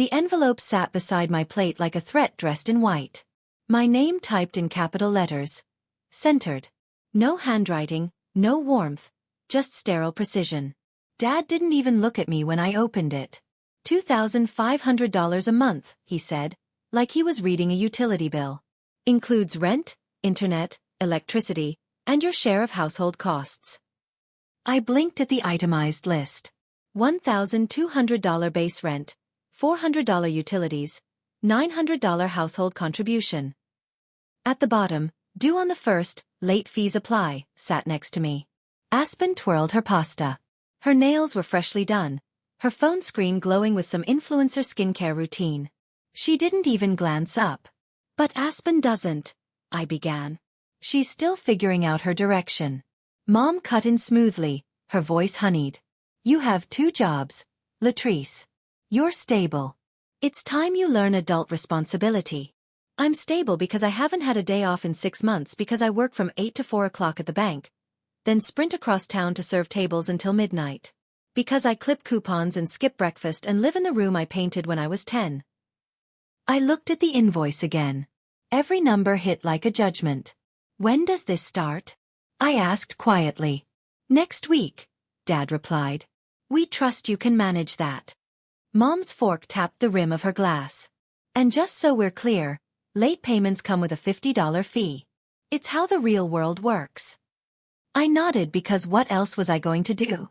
The envelope sat beside my plate like a threat dressed in white. My name typed in capital letters. Centered. No handwriting, no warmth, just sterile precision. Dad didn't even look at me when I opened it. $2,500 a month, he said, like he was reading a utility bill. Includes rent, internet, electricity, and your share of household costs. I blinked at the itemized list. $1,200 base rent, $400 utilities, $900 household contribution. At the bottom, due on the 1st, late fees apply, sat next to me. Aspen twirled her pasta. Her nails were freshly done, her phone screen glowing with some influencer skincare routine. She didn't even glance up. But Aspen doesn't, I began. She's still figuring out her direction. Mom cut in smoothly, her voice honeyed. You have 2 jobs, Latrice. You're stable. It's time you learn adult responsibility. I'm stable because I haven't had a day off in 6 months because I work from 8 to 4 o'clock at the bank, then sprint across town to serve tables until midnight. Because I clip coupons and skip breakfast and live in the room I painted when I was 10. I looked at the invoice again. Every number hit like a judgment. When does this start? I asked quietly. Next week, Dad replied. We trust you can manage that. Mom's fork tapped the rim of her glass. And just so we're clear, late payments come with a $50 fee. It's how the real world works. I nodded because what else was I going to do?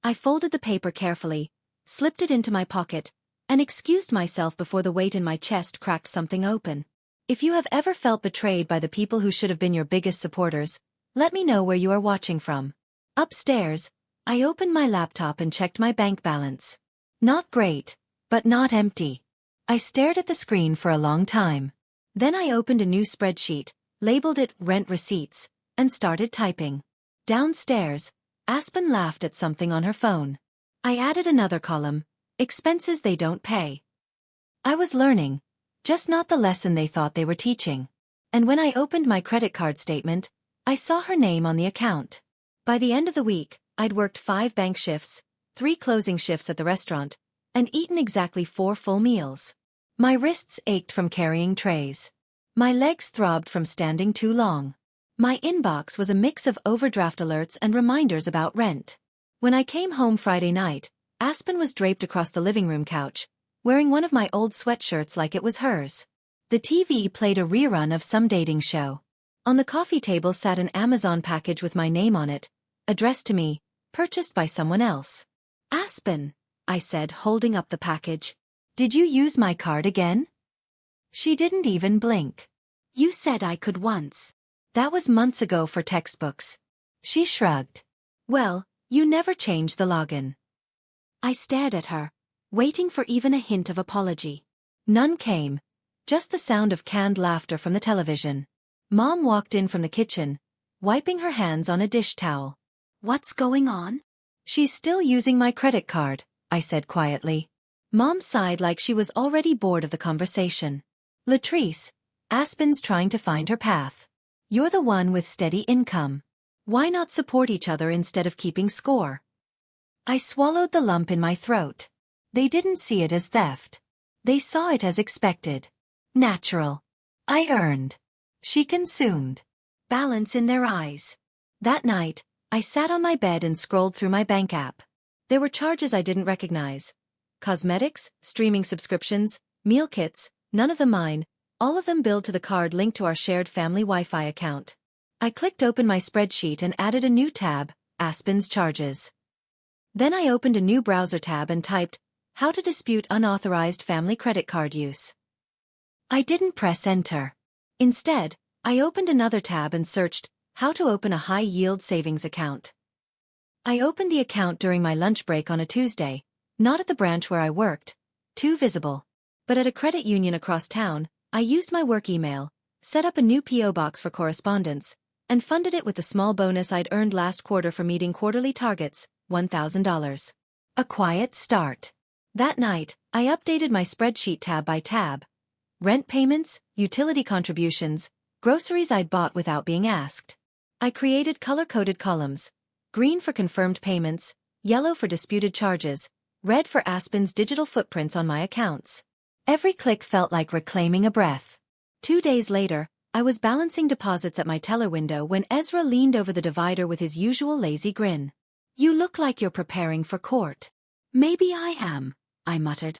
I folded the paper carefully, slipped it into my pocket, and excused myself before the weight in my chest cracked something open. If you have ever felt betrayed by the people who should have been your biggest supporters, let me know where you are watching from. Upstairs, I opened my laptop and checked my bank balance. Not great, but not empty. I stared at the screen for a long time. Then I opened a new spreadsheet, labeled it Rent Receipts, and started typing. Downstairs, Aspen laughed at something on her phone. I added another column, Expenses they don't pay. I was learning, just not the lesson they thought they were teaching. And when I opened my credit card statement, I saw her name on the account. By the end of the week, I'd worked 5 bank shifts, 3 closing shifts at the restaurant, and eaten exactly 4 full meals. My wrists ached from carrying trays. My legs throbbed from standing too long. My inbox was a mix of overdraft alerts and reminders about rent. When I came home Friday night, Aspen was draped across the living room couch, wearing one of my old sweatshirts like it was hers. The TV played a rerun of some dating show. On the coffee table sat an Amazon package with my name on it, addressed to me, purchased by someone else. Aspen, I said, holding up the package. Did you use my card again? She didn't even blink. You said I could once. That was months ago for textbooks. She shrugged. Well, you never changed the login. I stared at her, waiting for even a hint of apology. None came, just the sound of canned laughter from the television. Mom walked in from the kitchen, wiping her hands on a dish towel. What's going on? She's still using my credit card, I said quietly. Mom sighed like she was already bored of the conversation. Latrice, Aspen's trying to find her path. You're the one with steady income. Why not support each other instead of keeping score? I swallowed the lump in my throat. They didn't see it as theft. They saw it as expected. Natural. I earned. She consumed. Balance in their eyes. That night, I sat on my bed and scrolled through my bank app. There were charges I didn't recognize. Cosmetics, streaming subscriptions, meal kits, none of them mine, all of them billed to the card linked to our shared family Wi-Fi account. I clicked open my spreadsheet and added a new tab, Aspen's charges. Then I opened a new browser tab and typed, How to dispute unauthorized family credit card use. I didn't press enter. Instead, I opened another tab and searched, How to open a high-yield savings account. I opened the account during my lunch break on a Tuesday, not at the branch where I worked, too visible, but at a credit union across town. I used my work email, set up a new P.O. box for correspondence, and funded it with the small bonus I'd earned last quarter for meeting quarterly targets, $1,000. A quiet start. That night, I updated my spreadsheet tab by tab. Rent payments, utility contributions, groceries I'd bought without being asked. I created color-coded columns, green for confirmed payments, yellow for disputed charges, red for Aspen's digital footprints on my accounts. Every click felt like reclaiming a breath. 2 days later, I was balancing deposits at my teller window when Ezra leaned over the divider with his usual lazy grin. "You look like you're preparing for court." "Maybe I am," I muttered.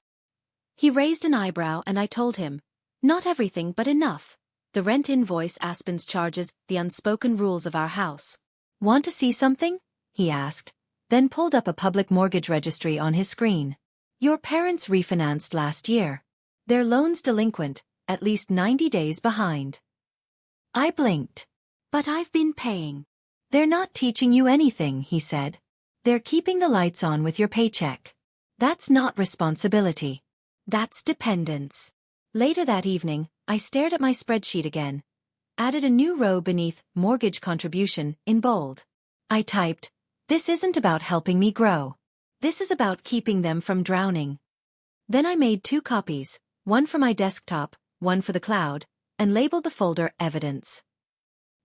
He raised an eyebrow and I told him, "Not everything but enough. The rent invoice, Aspen's charges, the unspoken rules of our house." "Want to see something?" he asked, then pulled up a public mortgage registry on his screen. "Your parents refinanced last year. Their loan's delinquent, at least 90 days behind." I blinked. "But I've been paying." "They're not teaching you anything," he said. "They're keeping the lights on with your paycheck. That's not responsibility. That's dependence." Later that evening, I stared at my spreadsheet again. Added a new row beneath mortgage contribution in bold. I typed, "This isn't about helping me grow. This is about keeping them from drowning." Then I made 2 copies, one for my desktop, one for the cloud, and labeled the folder Evidence.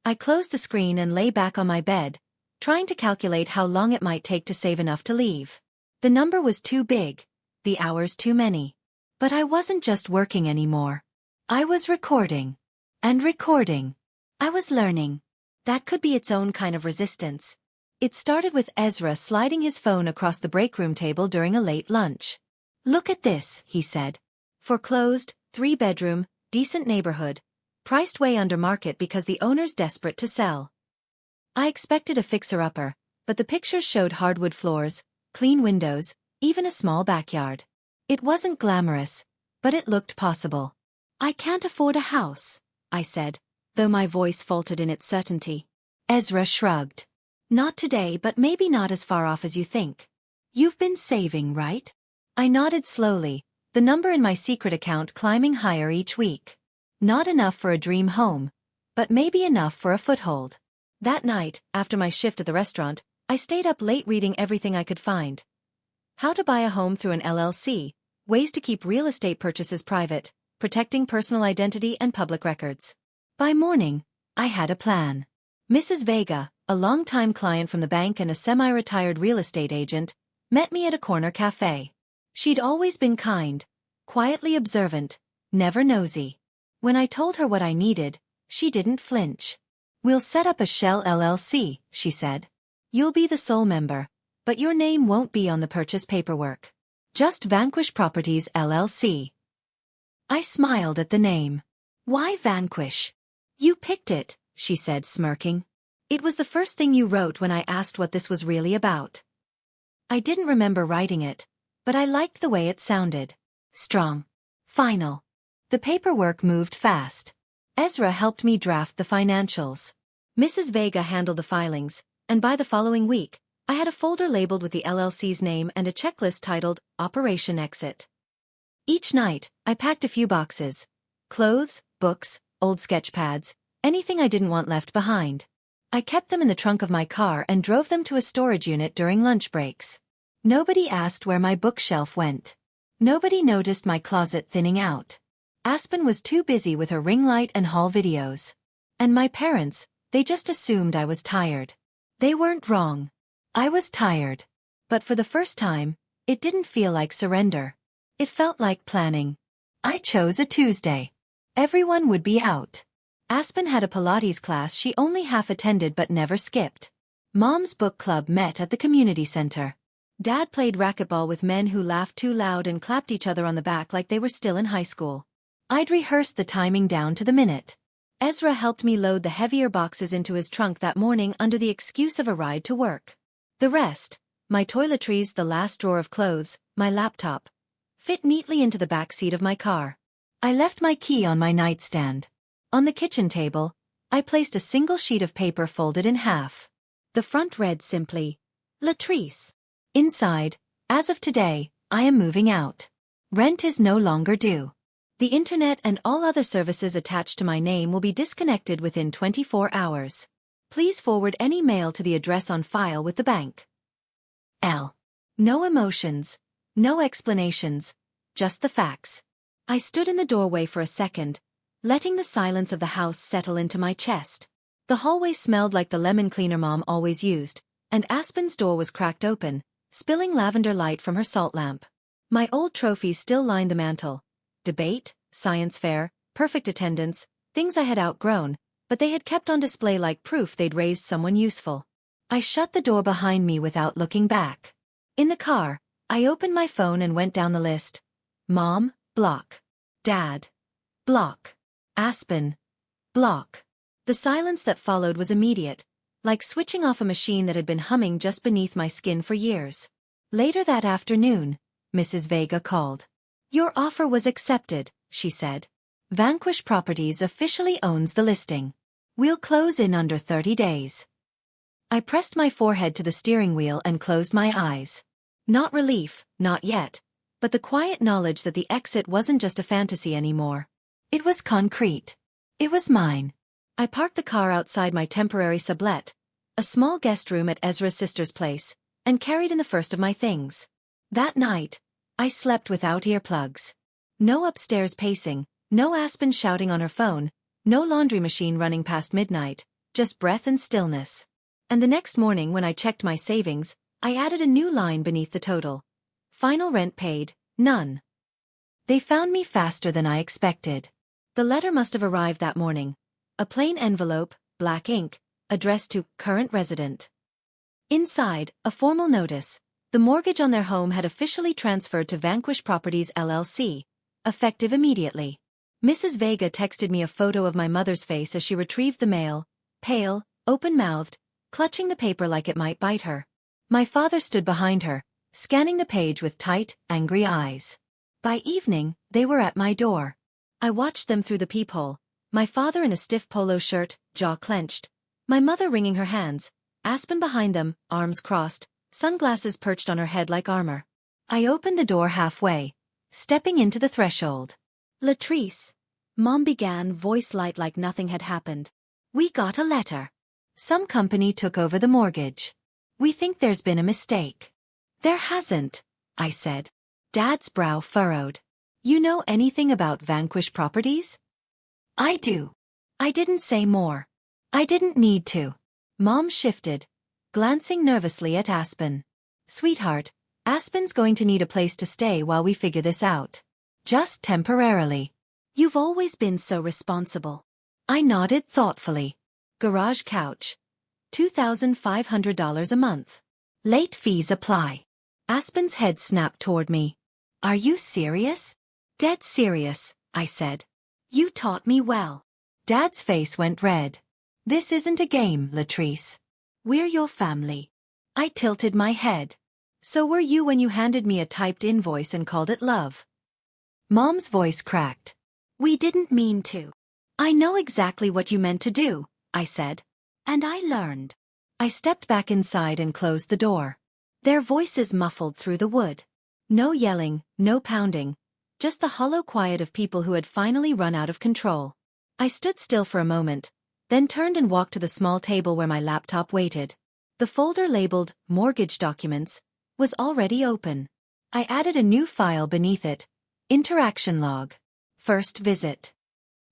I closed the screen and lay back on my bed, trying to calculate how long it might take to save enough to leave. The number was too big, the hours too many. But I wasn't just working anymore. I was recording. And recording. I was learning. That could be its own kind of resistance. It started with Ezra sliding his phone across the break room table during a late lunch. "Look at this," he said. "Foreclosed, 3-bedroom, decent neighborhood. Priced way under market because the owner's desperate to sell." I expected a fixer-upper, but the pictures showed hardwood floors, clean windows, even a small backyard. It wasn't glamorous, but it looked possible. "I can't afford a house," I said, though my voice faltered in its certainty. Ezra shrugged. "Not today, but maybe not as far off as you think. You've been saving, right?" I nodded slowly, the number in my secret account climbing higher each week. Not enough for a dream home, but maybe enough for a foothold. That night, after my shift at the restaurant, I stayed up late reading everything I could find. How to buy a home through an LLC, ways to keep real estate purchases private, protecting personal identity and public records. By morning, I had a plan. Mrs. Vega, a longtime client from the bank and a semi-retired real estate agent, met me at a corner cafe. She'd always been kind, quietly observant, never nosy. When I told her what I needed, she didn't flinch. "We'll set up a shell LLC," she said. "You'll be the sole member, but your name won't be on the purchase paperwork. Just Vanquish Properties LLC." I smiled at the name. "Why Vanquish?" "You picked it," she said, smirking. "It was the first thing you wrote when I asked what this was really about." I didn't remember writing it, but I liked the way it sounded. Strong. Final. The paperwork moved fast. Ezra helped me draft the financials. Mrs. Vega handled the filings, and by the following week, I had a folder labeled with the LLC's name and a checklist titled Operation Exit. Each night, I packed a few boxes. Clothes, books, old sketch pads, anything I didn't want left behind. I kept them in the trunk of my car and drove them to a storage unit during lunch breaks. Nobody asked where my bookshelf went. Nobody noticed my closet thinning out. Aspen was too busy with her ring light and haul videos. And my parents, they just assumed I was tired. They weren't wrong. I was tired. But for the first time, it didn't feel like surrender. It felt like planning. I chose a Tuesday. Everyone would be out. Aspen had a Pilates class she only half attended but never skipped. Mom's book club met at the community center. Dad played racquetball with men who laughed too loud and clapped each other on the back like they were still in high school. I'd rehearsed the timing down to the minute. Ezra helped me load the heavier boxes into his trunk that morning under the excuse of a ride to work. The rest, my toiletries, the last drawer of clothes, my laptop, fit neatly into the back seat of my car. I left my key on my nightstand. On the kitchen table, I placed a single sheet of paper folded in half. The front read simply, Latrice. Inside, as of today, I am moving out. Rent is no longer due. The internet and all other services attached to my name will be disconnected within 24 hours. Please forward any mail to the address on file with the bank. L. No emotions, no explanations, just the facts. I stood in the doorway for a second, letting the silence of the house settle into my chest. The hallway smelled like the lemon cleaner Mom always used, and Aspen's door was cracked open, spilling lavender light from her salt lamp. My old trophies still lined the mantel, debate, science fair, perfect attendance, things I had outgrown, but they had kept on display like proof they'd raised someone useful. I shut the door behind me without looking back. In the car, I opened my phone and went down the list. Mom, block. Dad, block. Aspen, block. The silence that followed was immediate, like switching off a machine that had been humming just beneath my skin for years. Later that afternoon, Mrs. Vega called. Your offer was accepted, she said. Vanquish Properties officially owns the listing. We'll close in under 30 days. I pressed my forehead to the steering wheel and closed my eyes. Not relief, not yet, but the quiet knowledge that the exit wasn't just a fantasy anymore. It was concrete. It was mine. I parked the car outside my temporary sublet, a small guest room at Ezra's sister's place, and carried in the first of my things. That night, I slept without earplugs. No upstairs pacing, no Aspen shouting on her phone, no laundry machine running past midnight, just breath and stillness. And the next morning when I checked my savings, I added a new line beneath the total. Final rent paid, none. They found me faster than I expected. The letter must have arrived that morning. A plain envelope, black ink, addressed to current resident. Inside, a formal notice. The mortgage on their home had officially transferred to Vanquish Properties LLC, effective immediately. Mrs. Vega texted me a photo of my mother's face as she retrieved the mail, pale, open-mouthed, clutching the paper like it might bite her. My father stood behind her, scanning the page with tight, angry eyes. By evening, they were at my door. I watched them through the peephole, my father in a stiff polo shirt, jaw clenched, my mother wringing her hands, Aspen behind them, arms crossed, sunglasses perched on her head like armor. I opened the door halfway, stepping into the threshold. Latrice, Mom began, voice light like nothing had happened. We got a letter. Some company took over the mortgage. We think there's been a mistake. There hasn't, I said. Dad's brow furrowed. You know anything about Vanquish Properties? I do. I didn't say more. I didn't need to. Mom shifted, glancing nervously at Aspen. Sweetheart, Aspen's going to need a place to stay while we figure this out. Just temporarily. You've always been so responsible. I nodded thoughtfully. Garage couch. $2,500 a month. Late fees apply. Aspen's head snapped toward me. Are you serious? Dead serious, I said. You taught me well. Dad's face went red. This isn't a game, Latrice. We're your family. I tilted my head. So were you when you handed me a typed invoice and called it love. Mom's voice cracked. We didn't mean to. I know exactly what you meant to do, I said. And I learned. I stepped back inside and closed the door. Their voices muffled through the wood. No yelling, no pounding. Just the hollow quiet of people who had finally run out of control. I stood still for a moment, then turned and walked to the small table where my laptop waited. The folder labeled Mortgage Documents was already open. I added a new file beneath it. Interaction log. First visit.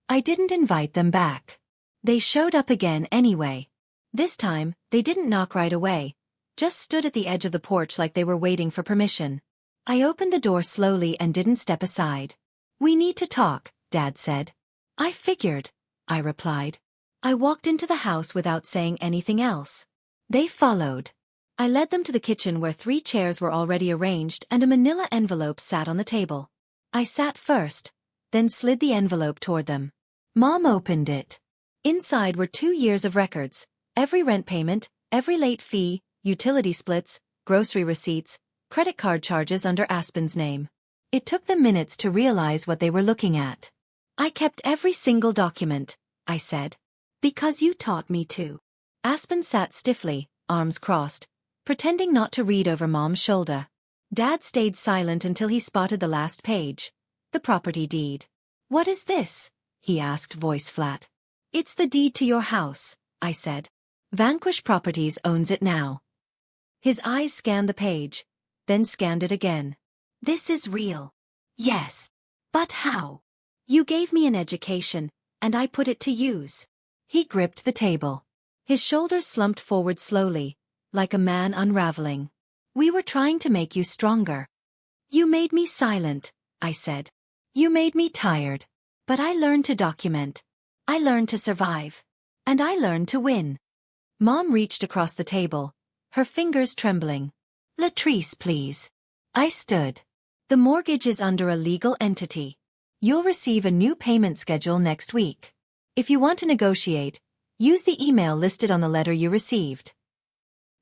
I didn't invite them back. They showed up again anyway. This time, they didn't knock right away, just stood at the edge of the porch like they were waiting for permission. I opened the door slowly and didn't step aside. We need to talk, Dad said. I figured, I replied. I walked into the house without saying anything else. They followed. I led them to the kitchen where 3 chairs were already arranged and a manila envelope sat on the table. I sat first, then slid the envelope toward them. Mom opened it. Inside were 2 years of records, every rent payment, every late fee, utility splits, grocery receipts, credit card charges under Aspen's name. It took them minutes to realize what they were looking at. I kept every single document, I said. Because you taught me to. Aspen sat stiffly, arms crossed, pretending not to read over Mom's shoulder. Dad stayed silent until he spotted the last page. The property deed. What is this? He asked, voice flat. It's the deed to your house, I said. Vanquish Properties owns it now. His eyes scanned the page, then scanned it again. This is real. Yes. But how? You gave me an education, and I put it to use. He gripped the table. His shoulders slumped forward slowly, like a man unraveling. We were trying to make you stronger. You made me silent, I said. You made me tired. But I learned to document. I learned to survive. And I learned to win. Mom reached across the table, her fingers trembling. Latrice, please. I stood. The mortgage is under a legal entity. You'll receive a new payment schedule next week. If you want to negotiate, use the email listed on the letter you received.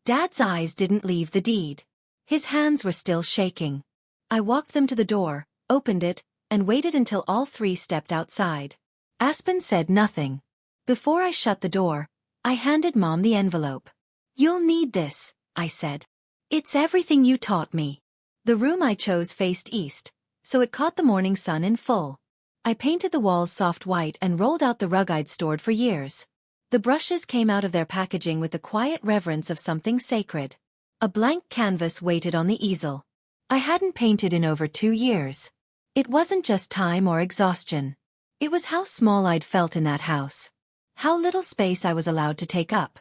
Dad's eyes didn't leave the deed. His hands were still shaking. I walked them to the door, opened it, and waited until all three stepped outside. Aspen said nothing. Before I shut the door, I handed Mom the envelope. You'll need this, I said. It's everything you taught me. The room I chose faced east, so it caught the morning sun in full. I painted the walls soft white and rolled out the rug I'd stored for years. The brushes came out of their packaging with the quiet reverence of something sacred. A blank canvas waited on the easel. I hadn't painted in over 2 years. It wasn't just time or exhaustion. It was how small I'd felt in that house. How little space I was allowed to take up.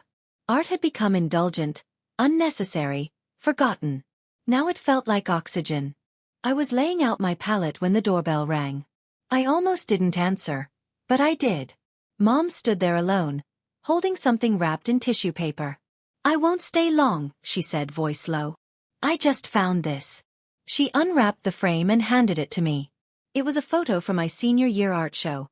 Art had become indulgent, unnecessary, forgotten. Now it felt like oxygen. I was laying out my palette when the doorbell rang. I almost didn't answer, but I did. Mom stood there alone, holding something wrapped in tissue paper. I won't stay long, she said, voice low. I just found this. She unwrapped the frame and handed it to me. It was a photo from my senior year art show.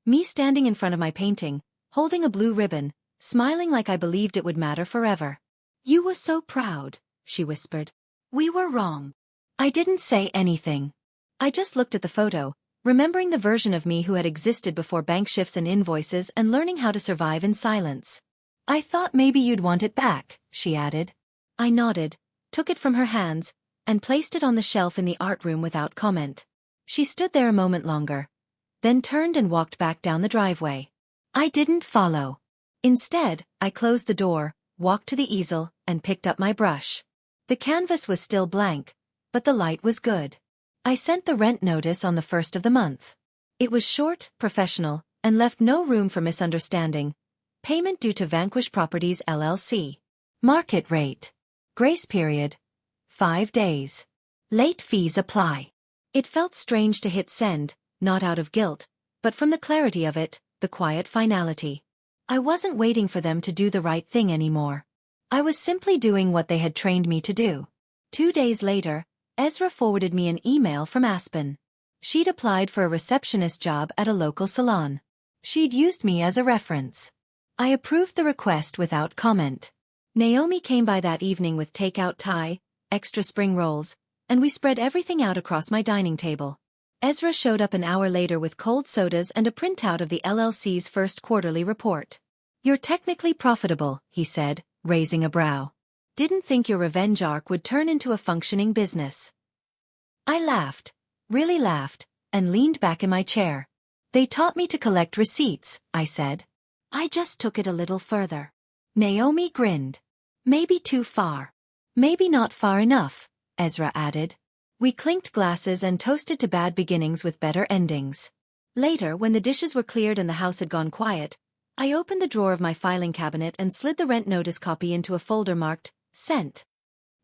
Me standing in front of my painting, holding a blue ribbon, smiling like I believed it would matter forever. You were so proud, she whispered. We were wrong. I didn't say anything. I just looked at the photo, remembering the version of me who had existed before bank shifts and invoices and learning how to survive in silence. I thought maybe you'd want it back, she added. I nodded, took it from her hands, and placed it on the shelf in the art room without comment. She stood there a moment longer, then turned and walked back down the driveway. I didn't follow. Instead, I closed the door, walked to the easel, and picked up my brush. The canvas was still blank, but the light was good. I sent the rent notice on the 1st of the month. It was short, professional, and left no room for misunderstanding. Payment due to Vanquish Properties LLC. Market rate. Grace period. 5 days. Late fees apply. It felt strange to hit send, not out of guilt, but from the clarity of it, the quiet finality. I wasn't waiting for them to do the right thing anymore. I was simply doing what they had trained me to do. 2 days later, Ezra forwarded me an email from Aspen. She'd applied for a receptionist job at a local salon. She'd used me as a reference. I approved the request without comment. Naomi came by that evening with takeout Thai, extra spring rolls, and we spread everything out across my dining table. Ezra showed up an hour later with cold sodas and a printout of the LLC's first quarterly report. You're technically profitable, he said, raising a brow. Didn't think your revenge arc would turn into a functioning business. I laughed, really laughed, and leaned back in my chair. They taught me to collect receipts, I said. I just took it a little further. Naomi grinned. Maybe too far. Maybe not far enough, Ezra added. We clinked glasses and toasted to bad beginnings with better endings. Later, when the dishes were cleared and the house had gone quiet, I opened the drawer of my filing cabinet and slid the rent notice copy into a folder marked, Sent.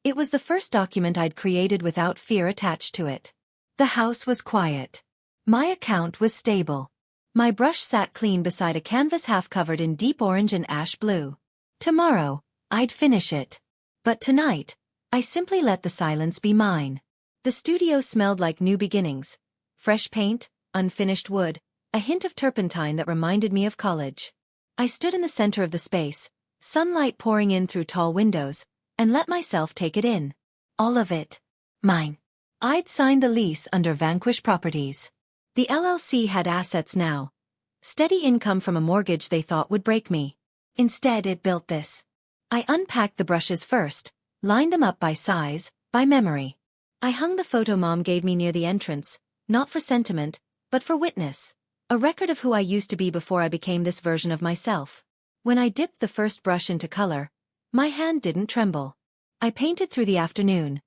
It was the first document I'd created without fear attached to it. The house was quiet. My account was stable. My brush sat clean beside a canvas half covered in deep orange and ash blue. Tomorrow, I'd finish it. But tonight, I simply let the silence be mine. The studio smelled like new beginnings. Fresh paint, unfinished wood, a hint of turpentine that reminded me of college. I stood in the center of the space, sunlight pouring in through tall windows, and let myself take it in. All of it. Mine. I'd signed the lease under Vanquish Properties. The LLC had assets now. Steady income from a mortgage they thought would break me. Instead, it built this. I unpacked the brushes first, lined them up by size, by memory. I hung the photo Mom gave me near the entrance, not for sentiment, but for witness. A record of who I used to be before I became this version of myself. When I dipped the first brush into color, my hand didn't tremble. I painted through the afternoon.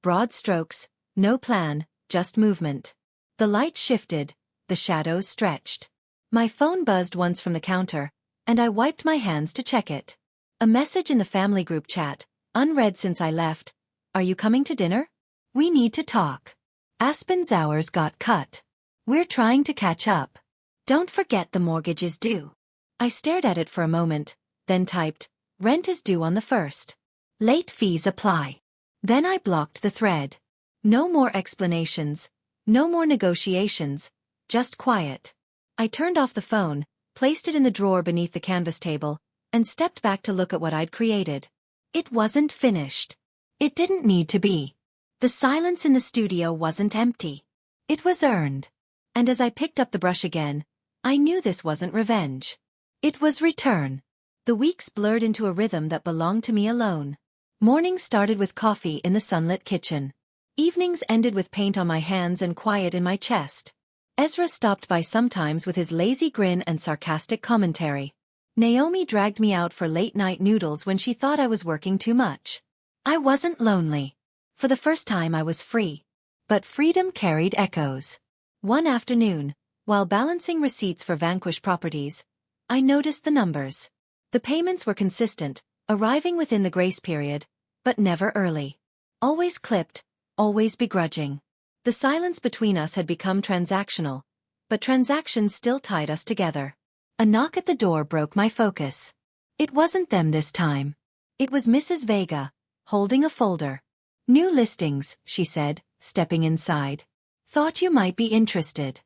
Broad strokes, no plan, just movement. The light shifted, the shadows stretched. My phone buzzed once from the counter, and I wiped my hands to check it. A message in the family group chat, unread since I left. Are you coming to dinner? We need to talk. Aspen's hours got cut. We're trying to catch up. Don't forget the mortgage is due. I stared at it for a moment, then typed, rent is due on the 1st. Late fees apply. Then I blocked the thread. No more explanations, no more negotiations, just quiet. I turned off the phone, placed it in the drawer beneath the canvas table, and stepped back to look at what I'd created. It wasn't finished. It didn't need to be. The silence in the studio wasn't empty. It was earned. And as I picked up the brush again, I knew this wasn't revenge. It was return. The weeks blurred into a rhythm that belonged to me alone. Mornings started with coffee in the sunlit kitchen. Evenings ended with paint on my hands and quiet in my chest. Ezra stopped by sometimes with his lazy grin and sarcastic commentary. Naomi dragged me out for late-night noodles when she thought I was working too much. I wasn't lonely. For the first time I was free. But freedom carried echoes. One afternoon, while balancing receipts for Vanquish properties, I noticed the numbers. The payments were consistent, arriving within the grace period, but never early. Always clipped, always begrudging. The silence between us had become transactional, but transactions still tied us together. A knock at the door broke my focus. It wasn't them this time. It was Mrs. Vega, holding a folder. New listings, she said, stepping inside. Thought you might be interested.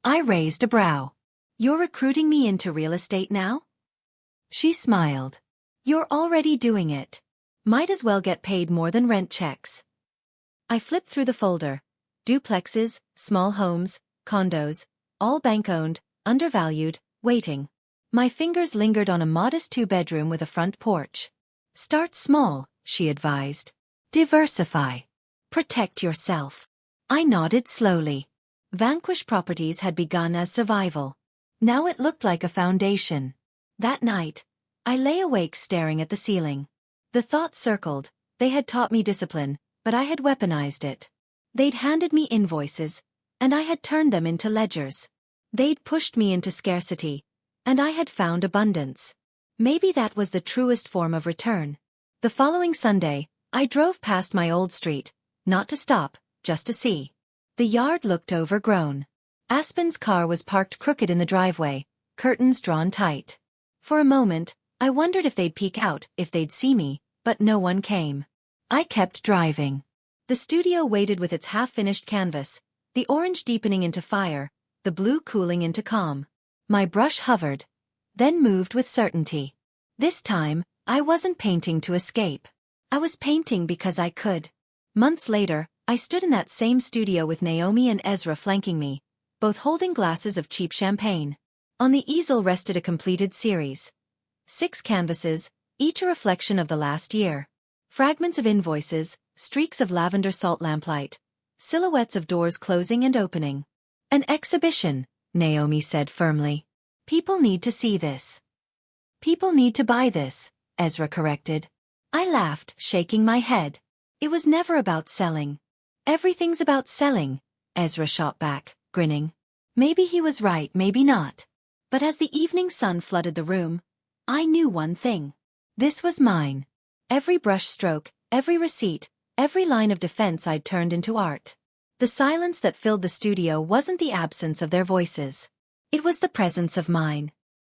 I raised a brow. You're recruiting me into real estate now? She smiled. You're already doing it. Might as well get paid more than rent checks. I flipped through the folder. Duplexes, small homes, condos, all bank-owned, undervalued, waiting. My fingers lingered on a modest 2-bedroom with a front porch. Start small, she advised. Diversify. Protect yourself. I nodded slowly. Vanquish Properties had begun as survival. Now it looked like a foundation. That night, I lay awake staring at the ceiling. The thought circled, they had taught me discipline, but I had weaponized it. They'd handed me invoices, and I had turned them into ledgers. They'd pushed me into scarcity, and I had found abundance. Maybe that was the truest form of return. The following Sunday, I drove past my old street, not to stop, just to see. The yard looked overgrown. Aspen's car was parked crooked in the driveway, curtains drawn tight. For a moment, I wondered if they'd peek out, if they'd see me, but no one came. I kept driving. The studio waited with its half-finished canvas, the orange deepening into fire, the blue cooling into calm. My brush hovered, then moved with certainty. This time, I wasn't painting to escape. I was painting because I could. Months later, I stood in that same studio with Naomi and Ezra flanking me, both holding glasses of cheap champagne. On the easel rested a completed series. 6 canvases, each a reflection of the last year. Fragments of invoices, streaks of lavender salt lamplight, silhouettes of doors closing and opening. An exhibition, Naomi said firmly. People need to see this. People need to buy this, Ezra corrected. I laughed, shaking my head. It was never about selling. Everything's about selling, Ezra shot back, grinning. Maybe he was right, maybe not. But as the evening sun flooded the room, I knew one thing. This was mine. Every brush stroke, every receipt, every line of defense I'd turned into art. The silence that filled the studio wasn't the absence of their voices. It was the presence of mine.